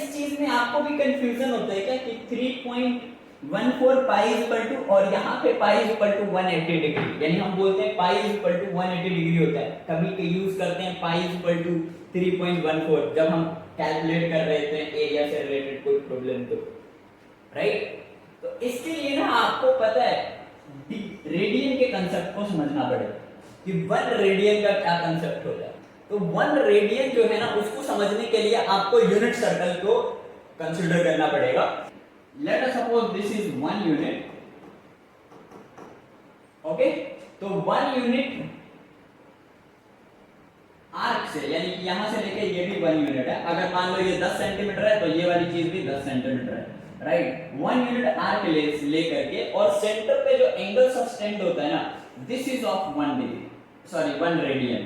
इस चीज में आपको भी कंफ्यूजन होता है क्या कि 3.14 पाई इज इक्वल टू और यहाँ पे pi is equal to 180 degree, यानी हम बोलते हैं pi is equal to 180 degree होता है, कभी के यूज करते हैं पाई इज इक्वल टू 3.14 जब हम कैलकुलेट कर रहे थे एरिया से रिलेटेड कोई प्रॉब्लम तो, राइट। तो इसके लिए ना आपको पता है रेडियन के कंसेप्ट को समझना पड़ेगा कि 1 रेडियन का क्या कंसेप्ट होता है। तो 1 रेडियन जो है ना उसको समझने के लिए आपको यूनिट सर्कल को कंसीडर करना पड़ेगा। Let us suppose this is 1 unit, okay. तो 1 यूनिट आर्क से, यानी कि यहां से लेके ये भी 1 यूनिट है, अगर मान लो ये 10 सेंटीमीटर है तो ये वाली चीज भी 10 सेंटीमीटर है, राइट। 1 यूनिट आर्क लेकर के और सेंटर पे जो एंगल सस्टेंड होता है ना, दिस इज ऑफ 1 डिग्री, सॉरी 1 रेडियन।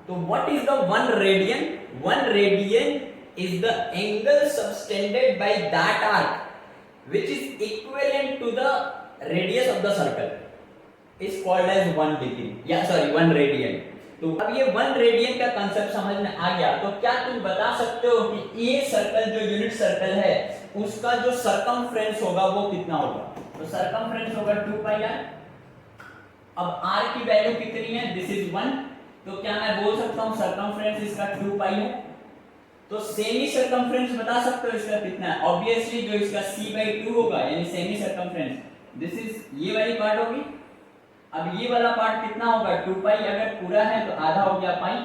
तो what is the 1 radian? 1 radian is the angle subtended by that arc which is equivalent to the radius of the circle is called as 1 degree, या sorry 1 radian. तो अब ये 1 radian का concept समझ में आ गया तो क्या तुम बता सकते हो कि ये सर्कल जो यूनिट सर्कल है उसका जो सरकमफ्रेंस होगा वो कितना होगा? तो सरकमफ्रेंस होगा 2 पाई r। अब r की वैल्यू कितनी है? दिस इज 1, तो क्या मैं बोल सकता हूं सरकमफ्रेंस इसका 2 पाई है। तो सेमी सरकमफ्रेंस बता सकते हो इसका कितना है? ऑब्वियसली जो इसका c/2 होगा, यानी सेमी सरकमफ्रेंस, दिस इज ये वाली पार्ट होगी। अब ये वाला पार्ट कितना होगा? 2 पाई, अगर पूरा है तो आधा हो गया पाई,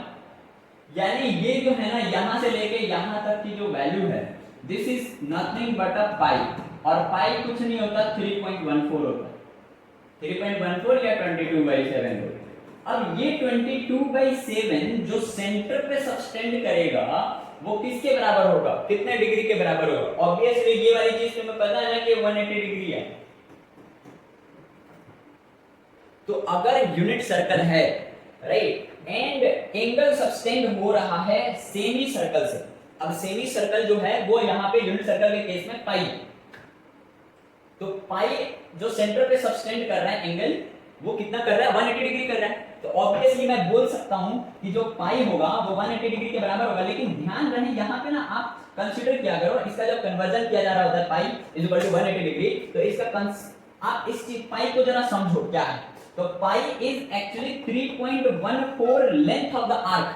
यानी ये जो है ना यहां से लेके यहां तक की जो वैल्यू है दिस इज नथिंग बट अ पाई, और पाई कुछ नहीं होता 3.14 होता है, 3.14 या 22/7 होता है। अब ये 22/7 जो सेंटर पे सब्सटेंड करेगा वो किसके बराबर होगा? कितने डिग्री के बराबर होगा? ऑब्वियसली ये वाली चीज तुम्हें पता है ना कि 180 डिग्री है। तो अगर यूनिट सर्कल है, राइट, एंड एंगल सब्सटेंड हो रहा है सेमी सर्कल से, अब सेमी सर्कल जो है वो यहाँ पे यूनिट सर्कल के केस में पाई, तो पाई जो सेंटर पे सब्सटेंड कर रहा है एंगल वो कितना कर रहा है? 180 डिग्री कर रहा है। तो ऑब्वियसली मैं बोल सकता हूं कि जो पाई होगा वो 180 डिग्री के बराबर होगा, लेकिन ध्यान रहे यहाँ पे ना आप कंसीडर किया करो, इसका जब कन्वर्जन किया जा रहा होता है pi is equal to 180 degree, तो इसका आप इस चीज पाई को जरा समझो क्या है। तो pi is actually 3.14 length of the arc,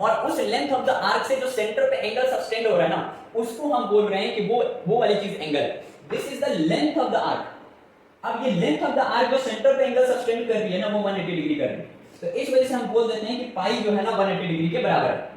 और उस लेंथ ऑफ द आर्क से जो सेंटर पे एंगल सब्सटेंड हो रहा है ना उसको हम बोल रहे हैं कि वो वाली चीज angle, this is the length of the arc. अब ये लेंथ ऑफ द आर्क जो सेंटर पे एंगल सब्सटेंड कर रही है ना वो 180 डिग्री कर रही है, तो इस वजह से हम बोल देते हैं कि पाई जो है ना 180 डिग्री के बराबर है।